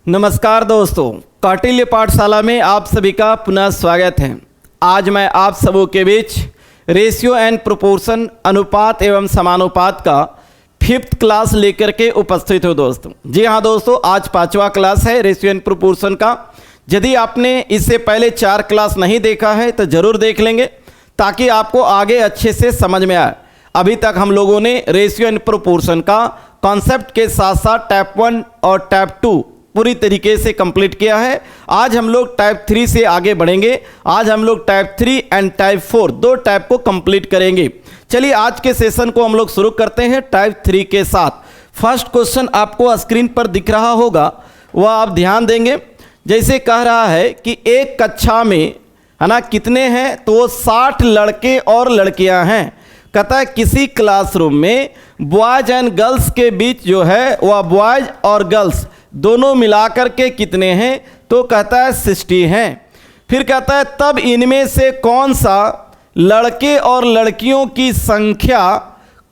नमस्कार दोस्तों, कौटिल्य पाठशाला में आप सभी का पुनः स्वागत है। आज मैं आप सबों के बीच रेशियो एंड प्रोपोर्शन अनुपात एवं समानुपात का 5th क्लास लेकर के उपस्थित हूँ दोस्तों। जी हाँ दोस्तों, आज 5वां क्लास है रेशियो एंड प्रोपोर्शन का। यदि आपने इससे पहले 4 क्लास नहीं देखा है तो ज़रूर देख लेंगे ताकि आपको आगे अच्छे से समझ में आए। अभी तक हम लोगों ने रेशियो एंड प्रोपोर्शन का कॉन्सेप्ट के साथ साथ टाइप 1 और टाइप 2 पूरी तरीके से कंप्लीट किया है। आज हम लोग टाइप 3 से आगे बढ़ेंगे। आज हम लोग टाइप 3 एंड टाइप 4 दो टाइप को कंप्लीट करेंगे। चलिए आज के सेशन को हम लोग शुरू करते हैं टाइप 3 के साथ। फर्स्ट क्वेश्चन आपको स्क्रीन पर दिख रहा होगा, वह आप ध्यान देंगे। जैसे कह रहा है कि एक कक्षा में है ना कितने हैं, तो वो 60 लड़के और लड़कियां हैं। कहता है किसी क्लासरूम में बॉयज एंड गर्ल्स के बीच जो है वह बॉयज और गर्ल्स दोनों मिलाकर के कितने हैं, तो कहता है 60 हैं। फिर कहता है तब इनमें से कौन सा लड़के और लड़कियों की संख्या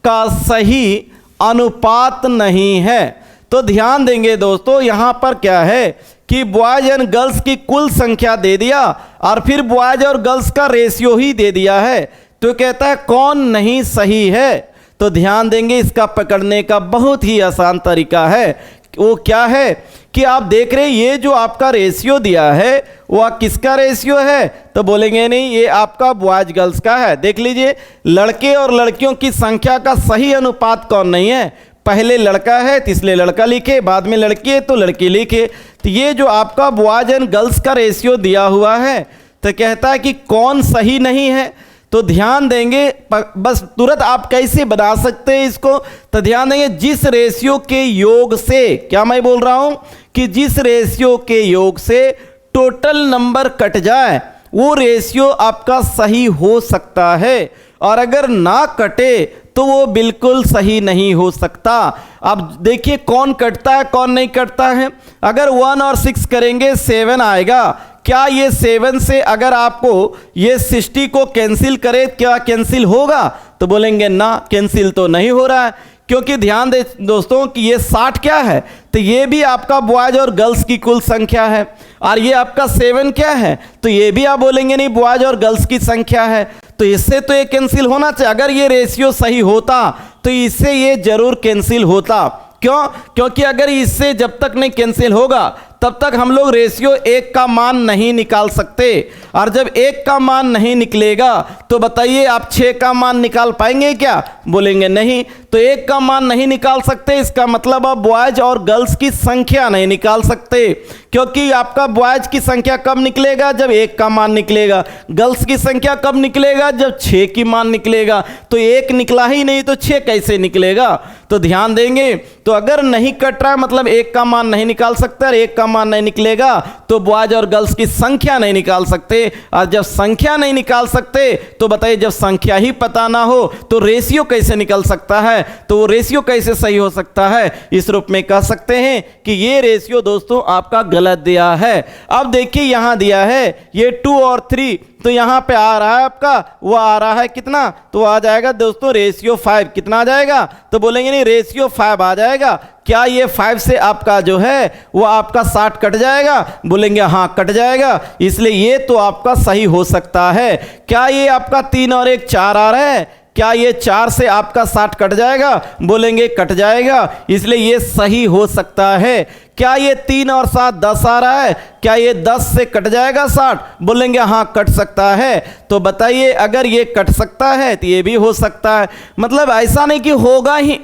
का सही अनुपात नहीं है। तो ध्यान देंगे दोस्तों, यहाँ पर क्या है कि बॉयज एंड गर्ल्स की कुल संख्या दे दिया और फिर बॉयज और गर्ल्स का रेशियो ही दे दिया है। तो कहता है कौन नहीं सही है। तो ध्यान देंगे, इसका पकड़ने का बहुत ही आसान तरीका है। वो क्या है कि आप देख रहे हैं ये जो आपका रेशियो दिया है वह किसका रेशियो है, तो बोलेंगे नहीं ये आपका बॉयज गर्ल्स का है। देख लीजिए, लड़के और लड़कियों की संख्या का सही अनुपात कौन नहीं है। पहले लड़का है तो इसलिए लड़का लिखे, बाद में लड़की है तो लड़की लिखे। तो ये जो आपका बॉयज एंड गर्ल्स का रेशियो दिया हुआ है, तो कहता है कि कौन सही नहीं है। तो ध्यान देंगे, बस तुरंत आप कैसे बना सकते हैं इसको, तो ध्यान देंगे जिस रेशियो के योग से, क्या मैं बोल रहा हूं कि जिस रेशियो के योग से टोटल नंबर कट जाए वो रेशियो आपका सही हो सकता है, और अगर ना कटे तो वो बिल्कुल सही नहीं हो सकता। अब देखिए कौन कटता है कौन नहीं कटता है। अगर 1 और 6 करेंगे 7 आएगा। क्या ये 7 से अगर आपको ये 60 को कैंसिल करे क्या कैंसिल होगा, तो बोलेंगे ना, कैंसिल तो नहीं हो रहा है। क्योंकि ध्यान दे दोस्तों कि ये 60 क्या है, तो ये भी आपका बॉयज और गर्ल्स की कुल संख्या है, और ये आपका 7 क्या है, तो ये भी आप बोलेंगे नहीं बॉयज और गर्ल्स की संख्या है। तो इससे तो ये कैंसिल होना चाहिए। अगर ये रेशियो सही होता तो इससे ये जरूर कैंसिल होता। क्यों? क्योंकि अगर इससे जब तक नहीं कैंसिल होगा तब तक हम लोग रेशियो 1 का मान नहीं निकाल सकते, और जब 1 का मान नहीं निकलेगा तो बताइए आप 6 का मान निकाल पाएंगे क्या, बोलेंगे नहीं। तो 1 का मान नहीं निकाल सकते, इसका मतलब आप बॉयज और गर्ल्स की संख्या नहीं निकाल सकते। क्योंकि आपका बॉयज की संख्या कब निकलेगा, जब 1 का मान निकलेगा। गर्ल्स की संख्या कब निकलेगा, जब 6 की मान निकलेगा। तो 1 निकला ही नहीं तो 6 कैसे निकलेगा। तो ध्यान देंगे, तो अगर नहीं कट रहा है मतलब 1 का मान नहीं निकाल सकते, और 1 का मान नहीं निकलेगा तो बॉयज और गर्ल्स की संख्या नहीं निकाल सकते। और जब संख्या नहीं निकाल सकते तो बताइए जब संख्या ही पता ना हो तो रेशियो कैसे निकल सकता है, तो वो रेशियो कैसे सही हो सकता है। इस रूप में कह सकते हैं कि ये रेशियो दोस्तों आपका गलत दिया है। अब देखिए यहां दिया है ये 2 और 3, तो यहाँ पे आ रहा है आपका, वो आ रहा है कितना, तो आ जाएगा दोस्तों रेशियो 5। कितना आ जाएगा, तो बोलेंगे नहीं रेशियो 5 आ जाएगा। क्या ये 5 से आपका जो है वो आपका 60 कट जाएगा, बोलेंगे हाँ कट जाएगा, इसलिए ये तो आपका सही हो सकता है। क्या ये आपका 3 और 1 4 आ रहा है, क्या ये 4 से आपका 60 कट जाएगा, बोलेंगे कट जाएगा, इसलिए ये सही हो सकता है। क्या ये 3 और 7 10 आ रहा है, क्या ये 10 से कट जाएगा 60, बोलेंगे हाँ कट सकता है। तो बताइए अगर ये कट सकता है तो ये भी हो सकता है। मतलब ऐसा नहीं कि होगा ही,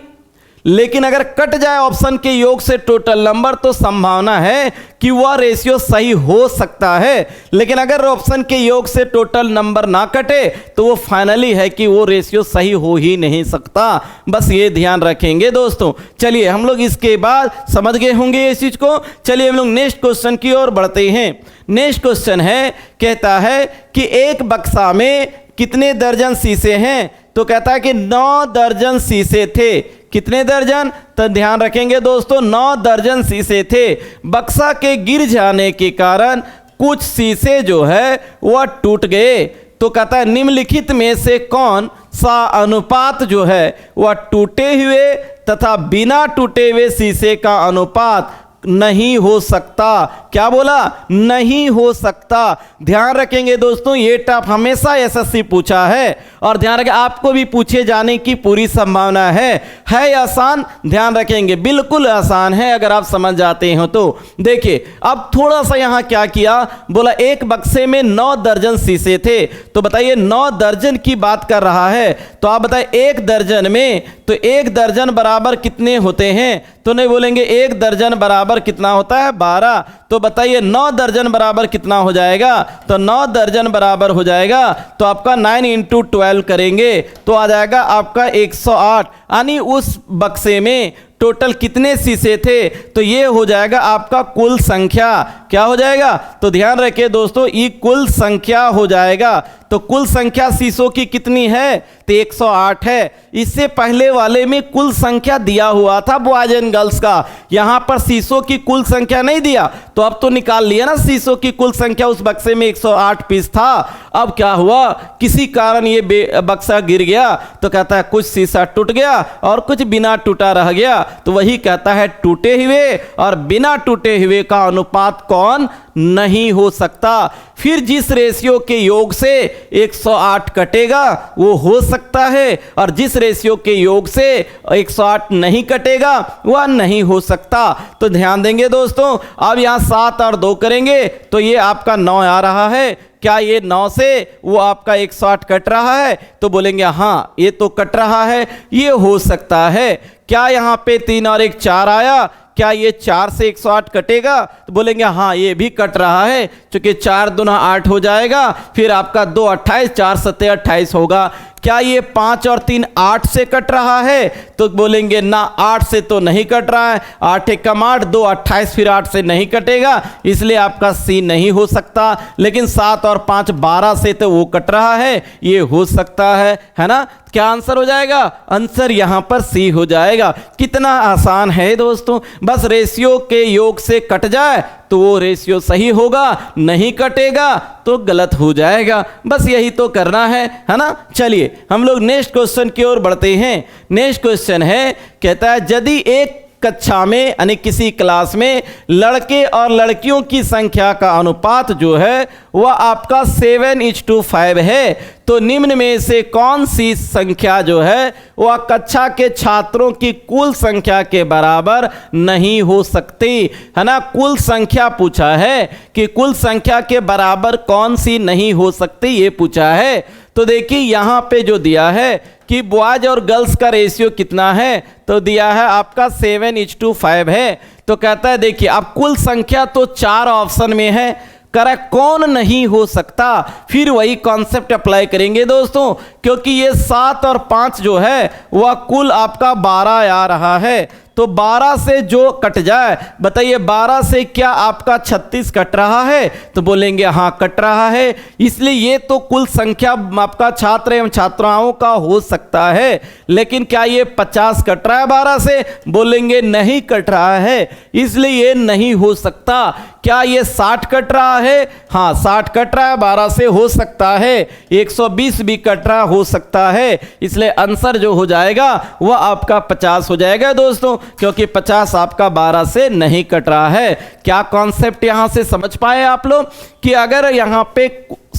लेकिन अगर कट जाए ऑप्शन के योग से टोटल नंबर तो संभावना है कि वह रेशियो सही हो सकता है। लेकिन अगर ऑप्शन के योग से टोटल नंबर ना कटे तो वो फाइनली है कि वो रेशियो सही हो ही नहीं सकता। बस ये ध्यान रखेंगे दोस्तों। चलिए हम लोग इसके बाद समझ गए होंगे इस चीज को। चलिए हम लोग नेक्स्ट क्वेश्चन की ओर बढ़ते हैं। नेक्स्ट क्वेश्चन है, कहता है कि एक बक्सा में कितने दर्जन शीशे हैं, तो कहता है कि 9 दर्जन शीशे थे। कितने दर्जन, तो ध्यान रखेंगे दोस्तों 9 दर्जन शीशे थे। बक्सा के गिर जाने के कारण कुछ शीशे जो है वह टूट गए। तो कहता है निम्नलिखित में से कौन सा अनुपात जो है वह टूटे हुए तथा बिना टूटे हुए शीशे का अनुपात नहीं हो सकता। क्या बोला? नहीं हो सकता। ध्यान रखेंगे दोस्तों, ये टॉप हमेशा एसएससी पूछा है और ध्यान रखें आपको भी पूछे जाने की पूरी संभावना है आसान। ध्यान रखेंगे बिल्कुल आसान है अगर आप समझ जाते हो तो। देखिए अब थोड़ा सा यहां क्या किया, बोला एक बक्से में 9 दर्जन शीशे थे, तो बताइए 9 दर्जन की बात कर रहा है, तो आप बताइए 1 दर्जन में, तो 1 दर्जन बराबर कितने होते हैं? तो नहीं बोलेंगे 1 दर्जन बराबर कितना होता है? 12। तो बताइए 9 दर्जन बराबर कितना हो जाएगा? तो 9 दर्जन बराबर हो जाएगा, तो आपका 9 × 12 करेंगे तो आ जाएगा आपका 108। यानी उस बक्से में टोटल कितने शीशे थे? तो ये हो जाएगा आपका कुल संख्या। क्या हो जाएगा? तो ध्यान रखिए दोस्तों, ये कुल संख्या हो जाएगा। तो कुल संख्या शीशों की कितनी है? तो 108 है। इससे पहले वाले में कुल संख्या दिया हुआ था बॉयज एंड गर्ल्स का, यहां पर शीशों की कुल संख्या नहीं दिया, तो अब तो निकाल लिया ना शीशों की कुल संख्या। उस बक्से में 108 पीस था। अब क्या हुआ, किसी कारण ये बक्सा गिर गया, तो कहता है कुछ शीशा टूट गया और कुछ बिना टूटा रह गया। तो वही कहता है टूटे हुए और बिना टूटे हुए का अनुपात कौन? नहीं हो सकता। फिर जिस रेशियो के योग से 108 कटेगा वो हो सकता है, और जिस रेशियो के योग से 108 नहीं कटेगा वह नहीं हो सकता। तो ध्यान देंगे दोस्तों, अब यहां 7 और 2 करेंगे तो ये आपका 9 आ रहा है। क्या ये 9 से वो आपका 108 कट रहा है? तो बोलेंगे हाँ ये तो कट रहा है, ये हो सकता है। क्या यहाँ पे 3 और 1 4 आया? क्या ये 4 से 108 कटेगा? तो बोलेंगे हाँ ये भी कट रहा है, क्योंकि 4 दूना 8 हो जाएगा, फिर आपका 2 28, 4 7 28 होगा। क्या ये 5 और 3 8 से कट रहा है? तो बोलेंगे ना 8 से तो नहीं कट रहा है, 8 × 8 2 28, फिर 8 से नहीं कटेगा, इसलिए आपका सी नहीं हो सकता। लेकिन 7 और 5 12 से तो वो कट रहा है, ये हो सकता है ना? क्या आंसर हो जाएगा? आंसर यहां पर सी हो जाएगा। कितना आसान है दोस्तों, बस रेशियो के योग से कट जाए तो वो रेशियो सही होगा, नहीं कटेगा तो गलत हो जाएगा। बस यही तो करना है ना? चलिए हम लोग नेक्स्ट क्वेश्चन की ओर बढ़ते हैं। नेक्स्ट क्वेश्चन है, कहता है यदि एक कक्षा में यानी किसी क्लास में लड़के और लड़कियों की संख्या का अनुपात जो है वह आपका 7:5 है, तो निम्न में से कौन सी संख्या जो है वह कक्षा के छात्रों की कुल संख्या के बराबर नहीं हो सकती, है ना? कुल संख्या पूछा है कि कुल संख्या के बराबर कौन सी नहीं हो सकती, ये पूछा है। तो देखिए यहाँ पे जो दिया है कि बॉयज और गर्ल्स का रेशियो कितना है, तो दिया है आपका 7:5 है। तो कहता है देखिए अब कुल संख्या तो 4 ऑप्शन में है, करेक्ट कौन नहीं हो सकता? फिर वही कॉन्सेप्ट अप्लाई करेंगे दोस्तों, क्योंकि ये 7 और 5 जो है वह कुल आपका 12 आ रहा है, तो 12 से जो कट जाए, बताइए 12 से क्या आपका 36 कट रहा है? तो बोलेंगे हाँ कट रहा है, इसलिए ये तो कुल संख्या आपका छात्र एवं छात्राओं का हो सकता है। लेकिन क्या ये 50 कट रहा है 12 से? बोलेंगे नहीं कट रहा है, इसलिए ये नहीं हो सकता। क्या ये 60 कट रहा है? हाँ 60 कट रहा है 12 से, हो सकता है। 120 भी कट रहा हो सकता है, इसलिए आंसर जो हो जाएगा वह आपका 50 हो जाएगा दोस्तों, क्योंकि 50 आपका 12 से नहीं कट रहा है। क्या कॉन्सेप्ट यहां से समझ पाए आप लोग कि अगर यहां पे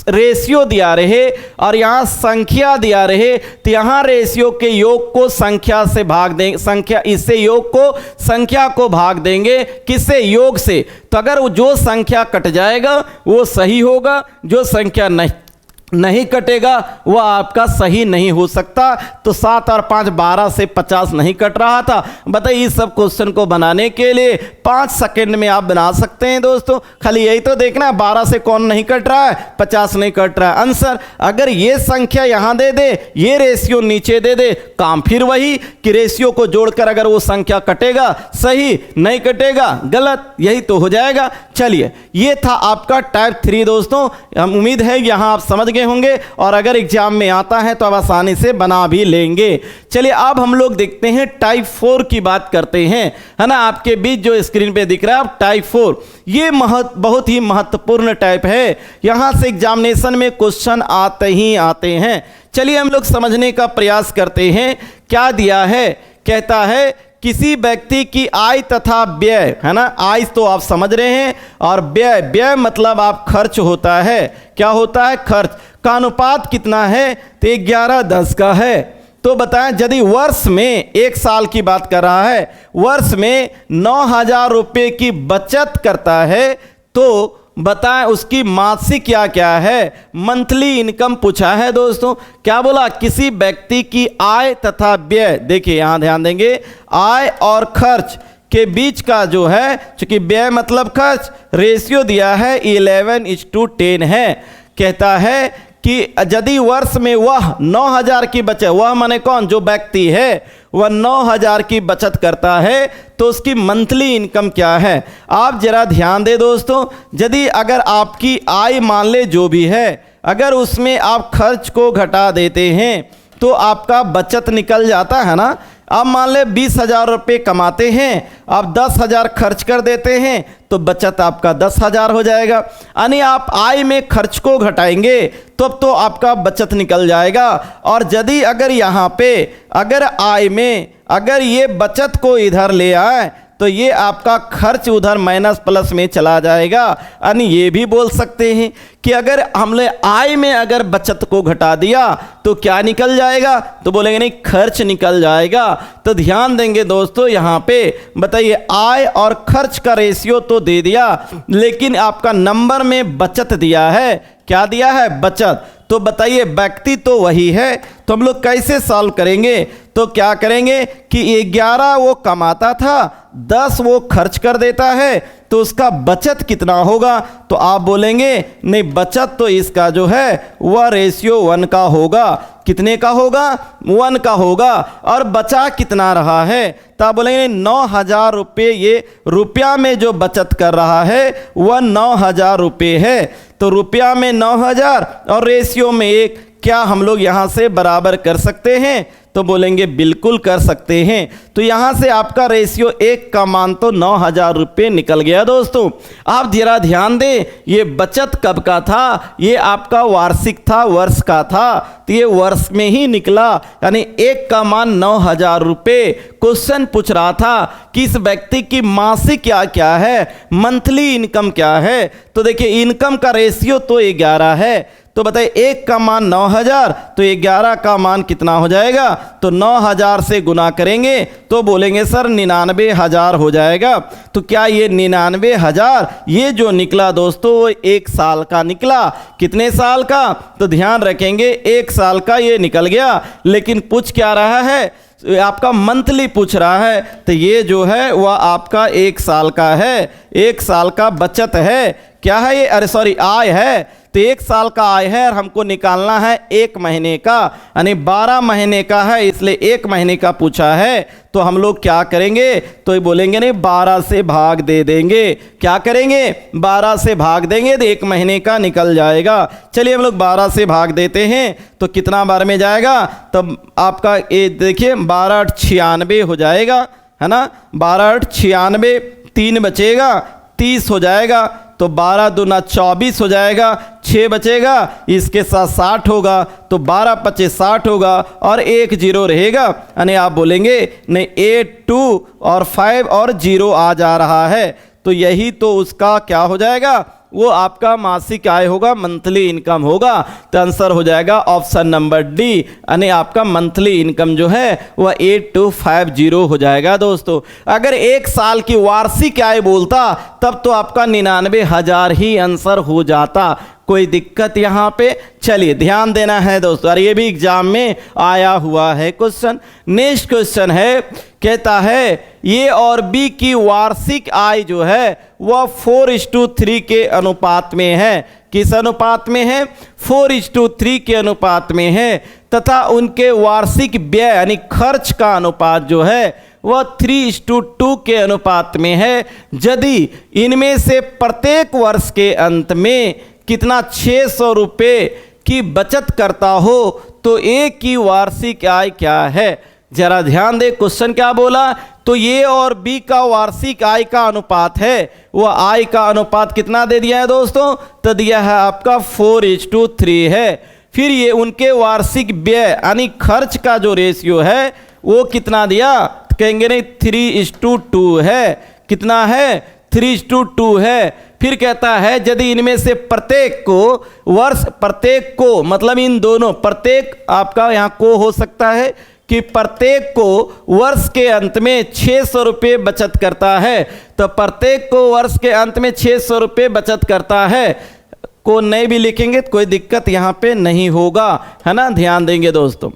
रेशियो दिया रहे और यहाँ संख्या दिया रहे, तो यहाँ रेशियो के योग को संख्या से भाग देंगे, संख्या इससे योग को संख्या को भाग देंगे, किससे? योग से। तो अगर वो जो संख्या कट जाएगा वो सही होगा, जो संख्या नहीं कटेगा वह आपका सही नहीं हो सकता। तो 7 और 5 12 से 50 नहीं कट रहा था। बताइए इस सब क्वेश्चन को बनाने के लिए 5 सेकंड में आप बना सकते हैं दोस्तों, खाली यही तो देखना है 12 से कौन नहीं कट रहा है, 50 नहीं कट रहा है। आंसर अगर ये संख्या यहां दे दे, ये रेशियो नीचे दे दे, काम फिर वही कि रेशियो को जोड़कर अगर वो संख्या कटेगा सही, नहीं कटेगा गलत, यही तो हो जाएगा। चलिए ये था आपका टाइप 3 दोस्तों, हम उम्मीद है यहां आप समझ गए होंगे, और अगर एग्जाम में आता है तो आप आसानी से बना भी लेंगे। चलिए अब हम लोग देखते हैं टाइप 4 की बात करते हैं, है ना? आपके बीच जो स्क्रीन पे दिख रहा है टाइप 4, ये बहुत ही महत्वपूर्ण टाइप है, यहां से एग्जामिनेशन में क्वेश्चन आते ही आते हैं। चलिए हम लोग समझने का प्रयास करते हैं। क्या दिया है? कहता है किसी व्यक्ति की आय तथा व्यय, है ना, आय तो आप समझ रहे हैं, और व्यय, व्यय मतलब आप खर्च होता है, क्या होता है, खर्च का अनुपात कितना है, तो 11:10 का है। तो बताएं यदि वर्ष में, एक साल की बात कर रहा है, वर्ष में 9,000 रुपये की बचत करता है, तो बताएं उसकी मासिक क्या है, मंथली इनकम पूछा है दोस्तों। क्या बोला, किसी व्यक्ति की आय तथा व्यय, देखिए यहां ध्यान देंगे, आय और खर्च के बीच का जो है, चूंकि व्यय मतलब खर्च, रेशियो दिया है 11:10 है। कहता है कि यदि वर्ष में वह 9,000 की बचत, वह माने कौन, जो व्यक्ति है वह 9,000 की बचत करता है, तो उसकी मंथली इनकम क्या है। आप जरा ध्यान दें दोस्तों, यदि अगर आपकी आय मान ले जो भी है, अगर उसमें आप खर्च को घटा देते हैं तो आपका बचत निकल जाता है ना। अब मान ले 20,000 रुपये कमाते हैं, आप 10,000 खर्च कर देते हैं, तो बचत आपका 10,000 हो जाएगा। यानी आप आय में खर्च को घटाएंगे तब तो आपका बचत निकल जाएगा। और यदि अगर यहाँ पे अगर आय में अगर ये बचत को इधर ले आए तो ये आपका खर्च उधर माइनस प्लस में चला जाएगा। यानी ये भी बोल सकते हैं कि अगर हमने आय में अगर बचत को घटा दिया तो क्या निकल जाएगा, तो बोलेंगे नहीं, खर्च निकल जाएगा। तो ध्यान देंगे दोस्तों, यहाँ पे बताइए आय और खर्च का रेशियो तो दे दिया, लेकिन आपका नंबर में बचत दिया है, क्या दिया है, बचत। तो बताइए व्यक्ति तो वही है, तो हम लोग कैसे सॉल्व करेंगे, तो क्या करेंगे कि 11 वो कमाता था, 10 वो खर्च कर देता है, तो उसका बचत कितना होगा, तो आप बोलेंगे नहीं, बचत तो इसका जो है वह रेशियो 1 का होगा। कितने का होगा, 1 का होगा। और बचा कितना रहा है, तो आप बोलेंगे 9,000 रुपये, ये रुपया में जो बचत कर रहा है वह 9,000 रुपये है। तो रुपया में 9,000 और रेशियो में 1, क्या हम लोग यहाँ से बराबर कर सकते हैं, तो बोलेंगे बिल्कुल कर सकते हैं। तो यहाँ से आपका रेशियो 1 का मान तो 9,000 रुपये निकल गया दोस्तों। आप जरा ध्यान दें, ये बचत कब का था, ये आपका वार्षिक था, वर्ष का था, तो ये वर्ष में ही निकला, यानी 1 का मान 9,000 रुपये। क्वेश्चन पूछ रहा था कि इस व्यक्ति की मासिक क्या है, मंथली इनकम क्या है। तो देखिए इनकम का रेशियो तो 11 है, तो बताइए 1 का मान 9,000, तो 11 का मान कितना हो जाएगा, तो 9,000 से गुना करेंगे तो बोलेंगे सर 99,000 हो जाएगा। तो क्या ये 99,000 ये जो निकला दोस्तों वो 1 साल का निकला। कितने साल का, तो ध्यान रखेंगे 1 साल का ये निकल गया। लेकिन पूछ क्या रहा है, आपका मंथली पूछ रहा है, तो ये जो है वह आपका 1 साल का है, 1 साल का बचत है, क्या है ये, अरे सॉरी आय है। तो 1 साल का आय है और हमको निकालना है 1 महीने का, यानी 12 महीने का है, इसलिए 1 महीने का पूछा है। तो हम लोग क्या करेंगे, तो ये बोलेंगे नहीं 12 से भाग दे देंगे। क्या करेंगे, 12 से भाग देंगे तो 1 महीने का निकल जाएगा। चलिए हम लोग 12 से भाग देते हैं तो कितना बार में जाएगा, तब आपका ये देखिए 12 × 96 हो जाएगा, है ना, 12 × 96, 3 बचेगा, 30 हो जाएगा। तो 12 दूना 24 हो जाएगा, 6 बचेगा, इसके साथ 60 होगा, तो 12 × 25 60 होगा और 1 0 रहेगा। यानी आप बोलेंगे नहीं 8 2 और 5 और 0 आ जा रहा है, तो यही तो उसका क्या हो जाएगा, वो आपका मासिक आय होगा, मंथली इनकम होगा। तो आंसर हो जाएगा ऑप्शन नंबर डी, यानी आपका मंथली इनकम जो है वह 8250 हो जाएगा दोस्तों। अगर 1 साल की वार्षिक आय बोलता तब तो आपका 99,000 ही आंसर हो जाता, कोई दिक्कत यहाँ पे। चलिए ध्यान देना है दोस्तों, और ये भी एग्जाम में आया हुआ है क्वेश्चन। नेक्स्ट क्वेश्चन है, कहता है ए और बी की वार्षिक आय जो है वह 4:3 के अनुपात में है। किस अनुपात में है, 4:3 के अनुपात में है, तथा उनके वार्षिक व्यय यानी खर्च का अनुपात जो है वह 3:2 के अनुपात में है। यदि इनमें से प्रत्येक वर्ष के अंत में कितना 600 रुपये की बचत करता हो तो ए की वार्षिक आय क्या है। जरा ध्यान दे, क्वेश्चन क्या बोला, तो ए और बी का वार्षिक आय का अनुपात है, वह आय का अनुपात कितना दे दिया है दोस्तों, तो दिया है आपका 4:3 है। फिर ये उनके वार्षिक व्यय यानी खर्च का जो रेशियो है वो कितना दिया, कहेंगे नहीं 3:2 है। कितना है? 3:2 है। फिर कहता है यदि इनमें से प्रत्येक को मतलब इन दोनों, प्रत्येक आपका यहाँ को हो सकता है कि प्रत्येक को वर्ष के अंत में 600 रुपये बचत करता है। तो प्रत्येक को वर्ष के अंत में 600 रुपये बचत करता है को नहीं भी लिखेंगे तो कोई दिक्कत यहाँ पे नहीं होगा, है ना। ध्यान देंगे दोस्तों।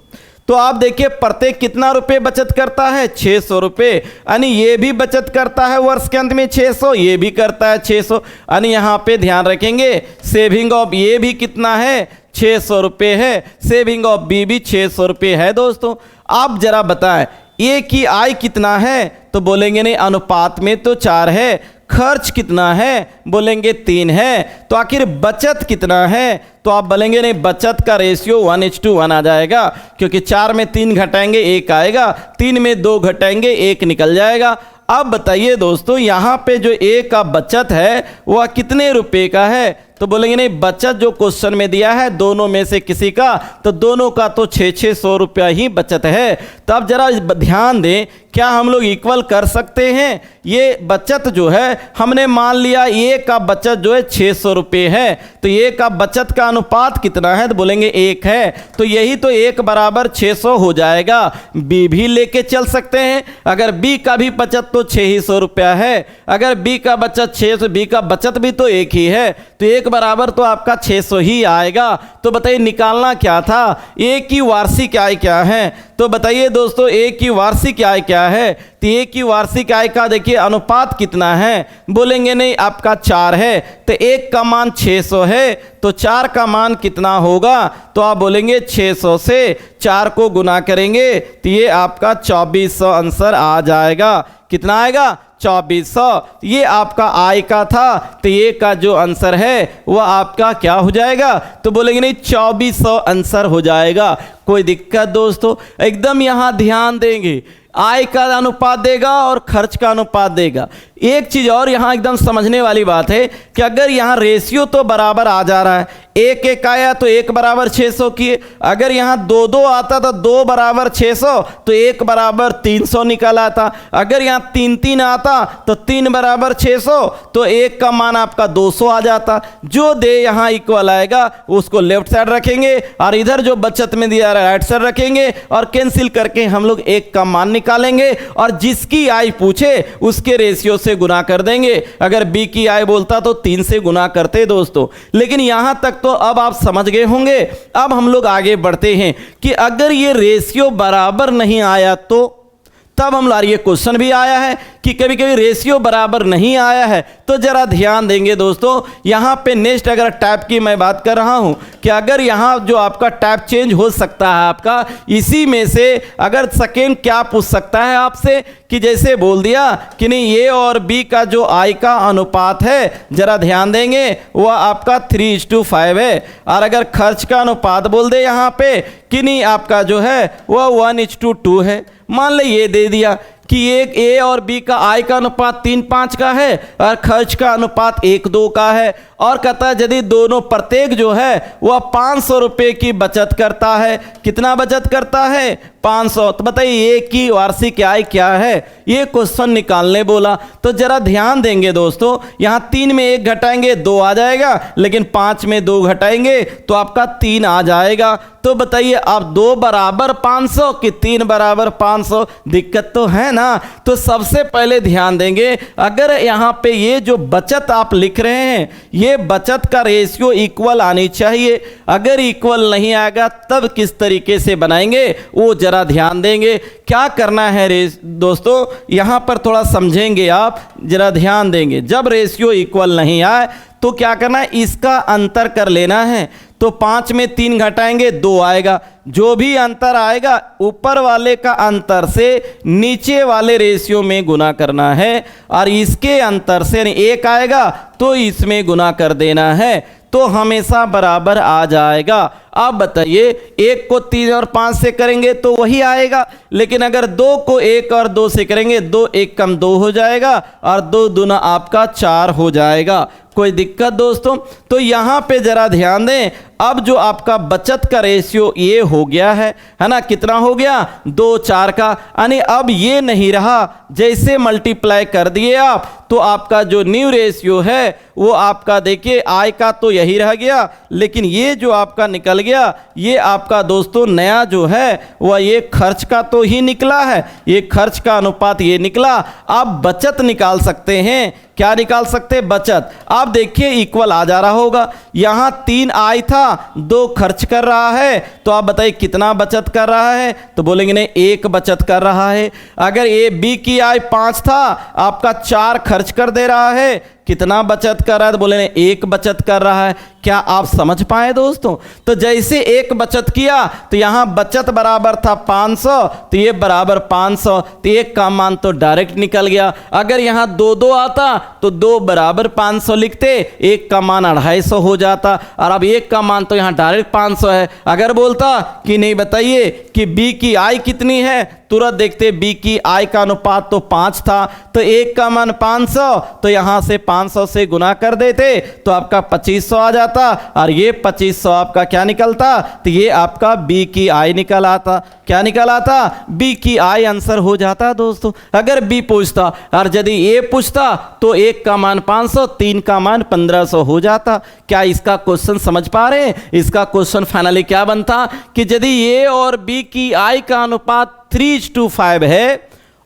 तो आप देखिए प्रत्येक कितना रुपए बचत करता है? 600 रुपये। यानी ये भी बचत करता है वर्ष के अंत में 600, ये भी करता है 600। यानी यहाँ पे ध्यान रखेंगे सेविंग ऑफ ए भी कितना है? 600 रुपये है। सेविंग ऑफ बी भी 600 रुपये है दोस्तों। आप जरा बताएं ए की आय कितना है? तो बोलेंगे नहीं अनुपात में तो 4 है। खर्च कितना है? बोलेंगे 3 है। तो आखिर बचत कितना है? तो आप बोलेंगे नहीं बचत का रेशियो 1:1 आ जाएगा, क्योंकि 4 में 3 घटाएंगे 1 आएगा, 3 में 2 घटाएंगे 1 निकल जाएगा। अब बताइए दोस्तों यहाँ पे जो ए का बचत है वह कितने रुपए का है? तो बोलेंगे नहीं बचत जो क्वेश्चन में दिया है दोनों में से किसी का, तो दोनों का तो 600 रुपया ही बचत है। तब जरा ध्यान दें, क्या हम लोग इक्वल कर सकते हैं? ये बचत जो है हमने मान लिया ए का बचत जो है 600 रुपये है, तो ए का बचत का अनुपात कितना है? तो बोलेंगे 1 है। तो यही तो 1 बराबर 600 हो जाएगा। बी भी लेके चल सकते हैं। अगर बी का भी बचत तो 600 रुपया है, अगर बी का बचत 600, बी का बचत भी तो 1 ही है, तो 1 बराबर तो आपका 600 ही आएगा। तो बताइए निकालना क्या था? ए की वार्षिक आय क्या है? तो बताइए दोस्तों ए की वार्षिक आय क्या है? तो ए की वार्षिक आय का देखिए अनुपात कितना है? बोलेंगे नहीं आपका 4 है। तो 1 का मान 600 है, तो 4 का मान कितना होगा? तो आप बोलेंगे 600 से 4 को गुना करेंगे तो ये आपका 2400 आंसर आ जाएगा। कितना आएगा? 2400। ये आपका आय का था, तो ये का जो आंसर है वह आपका क्या हो जाएगा? तो बोलेंगे नहीं 2400 आंसर हो जाएगा। कोई दिक्कत दोस्तों? एकदम यहाँ ध्यान देंगे, आय का अनुपात देगा और खर्च का अनुपात देगा। एक चीज़ और यहाँ एकदम समझने वाली बात है कि अगर यहाँ रेशियो तो बराबर आ जा रहा है, 1 आया तो 1 बराबर 600 किए, अगर यहाँ 2 आता तो 2 बराबर 600 तो 1 बराबर 300 निकल आता, अगर यहाँ 3 आता तो 3 बराबर 600 तो 1 का मान आपका 200 आ जाता। जो दे यहाँ इक्वल आएगा उसको लेफ्ट साइड रखेंगे और इधर जो बचत में दिया राइट साइड रखेंगे और कैंसिल करके हम लोग 1 का मान निकालेंगे और जिसकी आय पूछे उसके रेशियो से गुना कर देंगे। अगर बी की आय बोलता तो 3 से गुना करते दोस्तों। लेकिन यहां तक तो अब आप समझ गए होंगे। अब हम लोग आगे बढ़ते हैं कि अगर ये रेशियो बराबर नहीं आया तो तब हम लोग, ये क्वेश्चन भी आया है कि कभी कभी रेशियो बराबर नहीं आया है, तो जरा ध्यान देंगे दोस्तों। यहाँ पे नेक्स्ट अगर टाइप की मैं बात कर रहा हूँ कि अगर यहाँ जो आपका टाइप चेंज हो सकता है आपका, इसी में से अगर सेकेंड क्या पूछ सकता है आपसे कि जैसे बोल दिया कि नहीं ए और बी का जो आय का अनुपात है, जरा ध्यान देंगे वह आपका 3:5 है। और अगर खर्च का अनुपात बोल दे यहाँ पे कि नहीं आपका जो है वह 1:2 है, मान ले ये दे दिया कि एक ए और बी का आय का अनुपात 3:5 का है और खर्च का अनुपात 1:2 का है, और कहता है यदि दोनों प्रत्येक जो है वह 500 रुपये की बचत करता है। कितना बचत करता है? 500। तो बताइए ए की वार्षिक आय क्या है? ये क्वेश्चन निकालने बोला। तो जरा ध्यान देंगे दोस्तों, यहाँ 3 में 1 घटाएंगे 2 आ जाएगा, लेकिन 5 में 2 घटाएंगे तो आपका 3 आ जाएगा। तो बताइए आप 2 बराबर 500 कि 3 बराबर 500? दिक्कत तो है ना। तो सबसे पहले ध्यान देंगे, अगर यहाँ पे ये जो बचत आप लिख रहे हैं ये बचत का रेशियो इक्वल आनी चाहिए। अगर इक्वल नहीं आएगा तब किस तरीके से बनाएंगे वो जरा ध्यान देंगे। क्या करना है दोस्तों, यहाँ पर थोड़ा समझेंगे आप, जरा ध्यान देंगे। जब रेशियो इक्वल नहीं आए तो क्या करना है, इसका अंतर कर लेना है। तो 5 में 3 घटाएंगे 2 आएगा, जो भी अंतर आएगा ऊपर वाले का अंतर से नीचे वाले रेशियो में गुना करना है, और इसके अंतर से 1 आएगा तो इसमें गुना कर देना है, तो हमेशा बराबर आ जाएगा। अब बताइए 1 को 3 और 5 से करेंगे तो वही आएगा, लेकिन अगर 2 को 1 और 2 से करेंगे 2 1 कम 2 हो जाएगा और 2 दूना आपका 4 हो जाएगा। कोई दिक्कत दोस्तों? तो यहाँ पे जरा ध्यान दें, अब जो आपका बचत का रेशियो ये हो गया है ना, कितना हो गया 2-4 का, यानी अब ये नहीं रहा, जैसे मल्टीप्लाई कर दिए आप तो आपका जो न्यू रेशियो है वो आपका देखिए आय का तो यही रह गया, लेकिन ये जो आपका निकल गया ये आपका दोस्तों नया जो है वह ये खर्च का तो ही निकला है, ये खर्च का अनुपात ये निकला। आप बचत निकाल सकते हैं, क्या निकाल सकते हैं बचत। आप देखिए इक्वल आ जा रहा होगा, यहाँ 3 आय था 2 खर्च कर रहा है, तो आप बताइए कितना बचत कर रहा है, तो बोलेंगे नहीं 1 बचत कर रहा है। अगर ए बी की आय 5 था, आपका 4 खर्च कर दे रहा है, कितना बचत कर रहा है, तो बोले नहीं 1 बचत कर रहा है। क्या आप समझ पाए दोस्तों। तो जैसे 1 बचत किया तो यहाँ बचत बराबर था 500, तो ये बराबर 500, तो 1 का मान तो डायरेक्ट निकल गया। अगर यहाँ 2-2 आता तो 2 बराबर 500 लिखते, 1 का मान 250 हो जाता, और अब 1 का मान तो यहाँ डायरेक्ट 500 है। अगर बोलता कि नहीं बताइए कि बी की आय कितनी है, तुरंत देखते बी की आय का अनुपात तो 5 था, तो 1 का मान 500, तो यहाँ से 500 से गुना कर देते तो आपका 2500 आ जाता, और ये 2500 आपका क्या निकलता, तो ये आपका बी की आय निकल आता। क्या निकल आता, बी की आय आंसर हो जाता दोस्तों। अगर बी पूछता और यदि ए पूछता तो 1 का मान 500, 3 का मान 1500 हो जाता। क्या इसका क्वेश्चन समझ पा रहे हैं। इसका क्वेश्चन फाइनली क्या बनता कि यदि ए और बी की आय का अनुपात 3:5 है,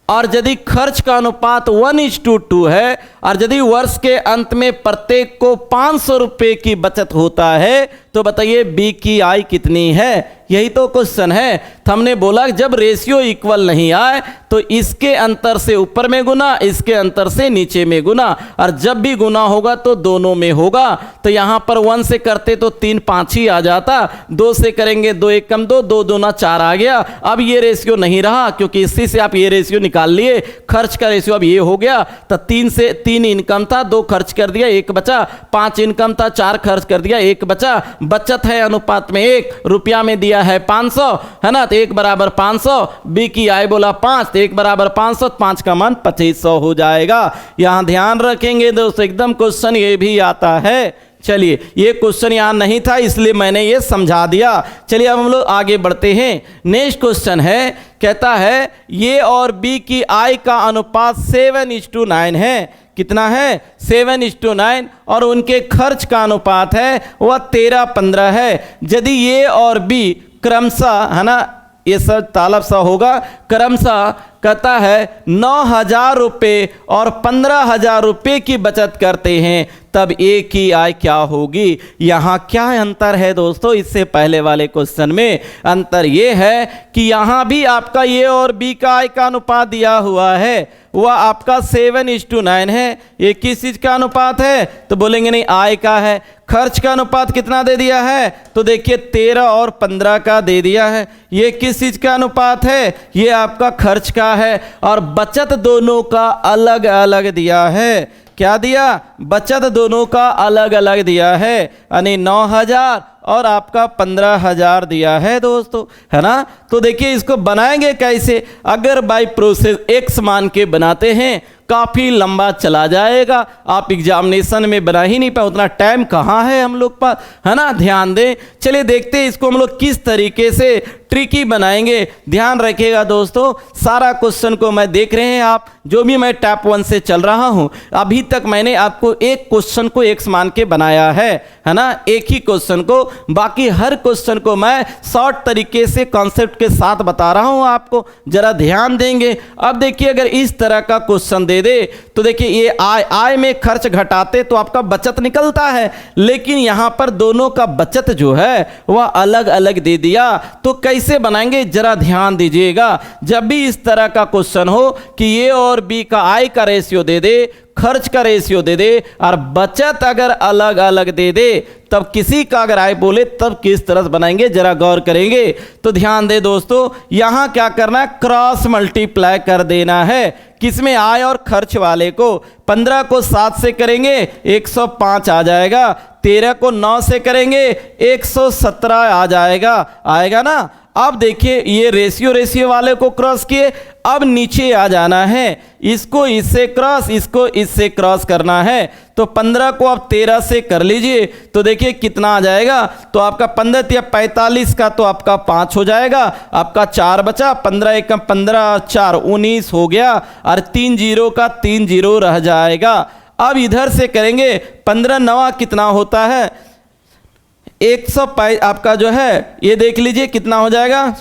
और यदि खर्च का अनुपात 1:2 है, और यदि वर्ष के अंत में प्रत्येक को 500 रुपये की बचत होता है, तो बताइए बी की आय कितनी है। यही तो क्वेश्चन है। तो हमने बोला जब रेशियो इक्वल नहीं आए तो इसके अंतर से ऊपर में गुना, इसके अंतर से नीचे में गुना, और जब भी गुना होगा तो दोनों में होगा। तो यहाँ पर 1 से करते तो 3-5 ही आ जाता, 2 से करेंगे 2 1 कम 2, 2 दूना 4 आ गया। अब ये रेशियो नहीं रहा क्योंकि इसी से आप ये रेशियो निकाल लिए, खर्च का रेशियो अब ये हो गया। तो 3 इनकम था, 2 खर्च कर दिया, 1 बचा, 5 इनकम था, 4 खर्च कर दिया, 1 बचा। बचत है अनुपात में 1, रुपया में दिया है 500 है ना, तो 1 बराबर 500, बी की आय बोला 5, तो 1 बराबर 500, 5 का मान 2500 हो जाएगा। यहां ध्यान रखेंगे दोस्तों, एकदम क्वेश्चन ये भी आता है। चलिए ये क्वेश्चन यहां नहीं था इसलिए मैंने ये समझा दिया। चलिए अब हम लोग आगे बढ़ते हैं। नेक्स्ट क्वेश्चन है, कहता है ये और बी की आय का अनुपात 7:9 है। कितना है 7:9, और उनके खर्च का अनुपात है वह 13:15 है। यदि ये और बी क्रमशः है ना, ये सब तालब सा होगा, क्रमशः कहता है 9,000 रुपये और 15,000 रुपये की बचत करते हैं, तब ए की आय क्या होगी। यहाँ क्या अंतर है दोस्तों, इससे पहले वाले क्वेश्चन में अंतर ये है कि यहाँ भी आपका ए और बी का आय का अनुपात दिया हुआ है, वह आपका 7:9 है। ये किस चीज़ का अनुपात है, तो बोलेंगे नहीं आय का है। खर्च का अनुपात कितना दे दिया है, तो देखिए 13 और 15 का दे दिया है। ये किस चीज़ का अनुपात है, ये आपका खर्च का है। और बचत दोनों का अलग अलग दिया है। क्या दिया, बचत दोनों का अलग अलग दिया है, यानी 9,000 और आपका 15,000 दिया है दोस्तों, है ना। तो देखिए इसको बनाएंगे कैसे। अगर बाय प्रोसेस एक्स मान के बनाते हैं काफ़ी लंबा चला जाएगा, आप एग्जामिनेशन में बना ही नहीं पाए, उतना टाइम कहाँ है हम लोग पास, है ना। ध्यान दें, चलिए देखते हैं इसको हम लोग किस तरीके से ट्रिकी बनाएंगे। ध्यान रखिएगा दोस्तों, सारा क्वेश्चन को मैं देख रहे हैं आप, जो भी मैं टैप 1 से चल रहा हूं, अभी तक मैंने आपको एक क्वेश्चन को एक्स मान के बनाया है ना, एक ही क्वेश्चन को। बाकी हर क्वेश्चन को मैं शॉर्ट तरीके से कॉन्सेप्ट के साथ बता रहा हूं आपको, जरा ध्यान देंगे। अब देखिए अगर इस तरह का क्वेश्चन दे दे तो देखिए ये आय में खर्च घटाते तो आपका बचत निकलता है, लेकिन यहां पर दोनों का बचत जो है वह अलग अलग दे दिया। तो कैसे बनाएंगे जरा ध्यान दीजिएगा। जब भी इस तरह का क्वेश्चन हो कि ए और बी का आय का रेशियो दे दे, खर्च का रेशियो दे दे, और बचत अगर अलग अलग दे दे, तब किसी का अगर आय बोले तब किस तरह से बनाएंगे जरा गौर करेंगे। तो ध्यान दे दोस्तों, यहां क्या करना है, क्रॉस मल्टीप्लाई कर देना है। किसमें, आय और खर्च वाले को। 15 को 7 से करेंगे 105 आ जाएगा, 13 को 9 से करेंगे 117 आ जाएगा, आएगा ना। अब देखिए ये रेशियो वाले को क्रॉस किए, अब नीचे आ जाना है, इसको इससे क्रॉस, इसको इससे क्रॉस करना है। तो 15 को आप 13 से कर लीजिए तो देखिए कितना आ जाएगा। तो आपका 15 या 45 का तो आपका 5 हो जाएगा, आपका 4 बचा, 15 एकम 15, 4 19 हो गया, और 3 जीरो का 3 जीरो रह जाएगा। अब इधर से करेंगे, 15 9 कितना होता है, 105 आपका जो है ये देख लीजिए कितना हो जाएगा,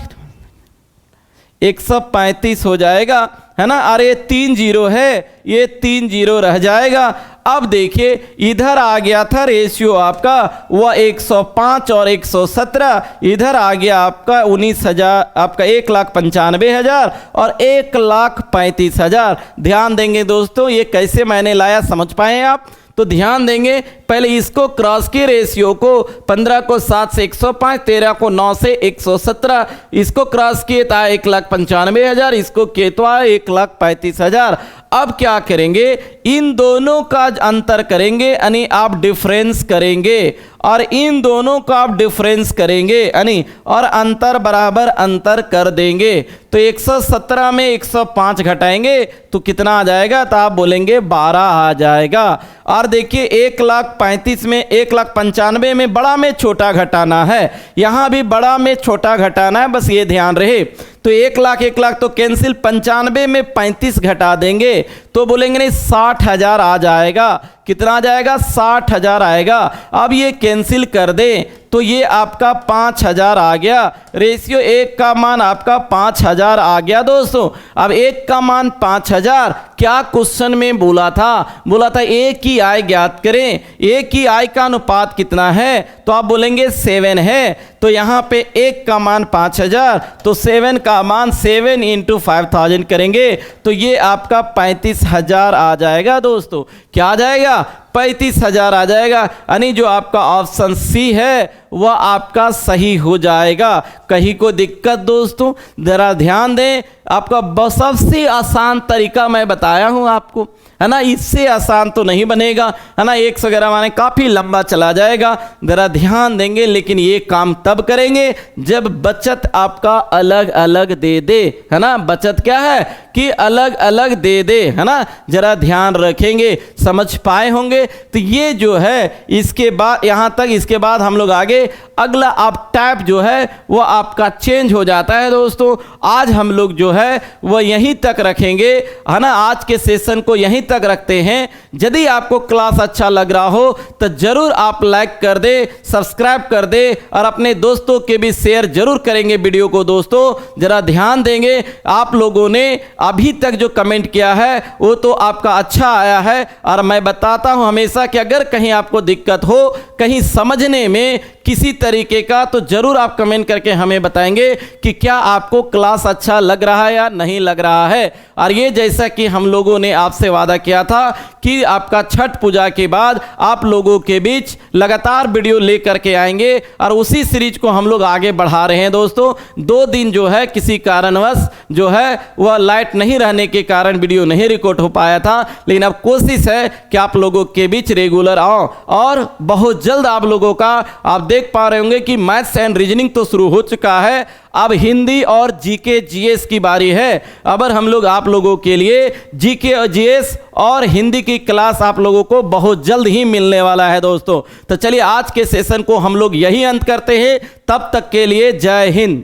135 हो जाएगा, है ना। अरे ये 3 जीरो है, ये 3 जीरो रह जाएगा। अब देखिए इधर आ गया था रेशियो आपका वह 105 और 117, इधर आ गया आपका 19,000, आपका 1,95,000 और 1,35,000। ध्यान देंगे दोस्तों, ये कैसे मैंने लाया समझ पाए आप? तो ध्यान देंगे, पहले इसको क्रॉस के रेशियो को 15 को 7 से 105, 13 को 9 से 117, इसको क्रॉस किए था 1,95,000, इसको किए तो 1,35,000। अब क्या करेंगे, इन दोनों का अंतर करेंगे, यानी आप डिफरेंस करेंगे, और इन दोनों का आप डिफरेंस करेंगे यानी और अंतर बराबर अंतर कर देंगे। तो 117 में 105 घटाएंगे तो कितना आ जाएगा, तो आप बोलेंगे 12 आ जाएगा। और देखिए 1,35,000 में 1,95,000 में बड़ा में छोटा घटाना है, यहाँ भी बड़ा में छोटा घटाना है, बस ये ध्यान रहे। तो 1,00,000 तो कैंसिल, 95 में 35 घटा देंगे तो बोलेंगे नहीं 60,000 आ जाएगा। कितना आ जाएगा, 60,000 आएगा। अब ये कैंसिल कर दें तो ये आपका 5,000 आ गया। रेशियो 1 का मान आपका 5,000 आ गया दोस्तों। अब 1 का मान 5,000, क्या क्वेश्चन में बोला था ए की आय ज्ञात करें। ए की आय का अनुपात कितना है, तो आप बोलेंगे 7 है। तो यहाँ पे 1 का मान 5,000, तो 7 का मान 7 × 5,000 करेंगे तो ये आपका 35,000 आ जाएगा दोस्तों। क्या आ जाएगा, 35,000 आ जाएगा। यानी जो आपका ऑप्शन सी है वह आपका सही हो जाएगा। कहीं को दिक्कत दोस्तों, जरा ध्यान दें, आपका सबसे आसान तरीका मैं बताया हूं आपको, है ना। इससे आसान तो नहीं बनेगा, है ना। 111 माने काफ़ी लंबा चला जाएगा, ज़रा ध्यान देंगे। लेकिन ये काम तब करेंगे जब बचत आपका अलग अलग दे दे, है ना। बचत क्या है कि अलग अलग दे दे, है ना। ज़रा ध्यान रखेंगे, समझ पाए होंगे। तो ये जो है इसके बाद यहाँ तक, इसके बाद हम लोग आगे अगला आप टैप जो है वो आपका चेंज हो जाता है दोस्तों। आज हम लोग जो है वह यहीं तक रखेंगे, है ना। आज के सेशन को यहीं तक रखते हैं। यदि आपको क्लास अच्छा लग रहा हो तो जरूर आप लाइक कर दे, सब्सक्राइब कर दे और अपने दोस्तों के भी शेयर जरूर करेंगे वीडियो को दोस्तों। जरा ध्यान देंगे, आप लोगों ने अभी तक जो कमेंट किया है वो तो आपका अच्छा आया है। और मैं बताता हूं हमेशा कि अगर कहीं आपको दिक्कत हो कहीं समझने में किसी तरीके का, तो जरूर आप कमेंट करके हमें बताएंगे कि क्या आपको क्लास अच्छा लग रहा है या नहीं लग रहा है। और ये जैसा कि हम लोगों ने आपसे वादा किया था कि आपका छठ पूजा के बाद आप लोगों के बीच लगातार वीडियो लेकर के आएंगे, और उसी सीरीज को हम लोग आगे बढ़ा रहे हैं दोस्तों। 2 दिन जो है किसी कारणवश जो है वह लाइट नहीं रहने के कारण वीडियो नहीं रिकॉर्ड हो पाया था, लेकिन अब कोशिश है कि आप लोगों के बीच रेगुलर आओ। और बहुत जल्द आप लोगों का, आप देख पा रहे होंगे कि मैथ्स एंड रीजनिंग तो शुरू हो चुका है, अब हिंदी और जीके जीएस की बारी है। अब हम लोग आप लोगों के लिए जीके और जीएस और हिंदी की क्लास आप लोगों को बहुत जल्द ही मिलने वाला है दोस्तों। तो चलिए आज के सेशन को हम लोग यही अंत करते हैं। तब तक के लिए जय हिंद।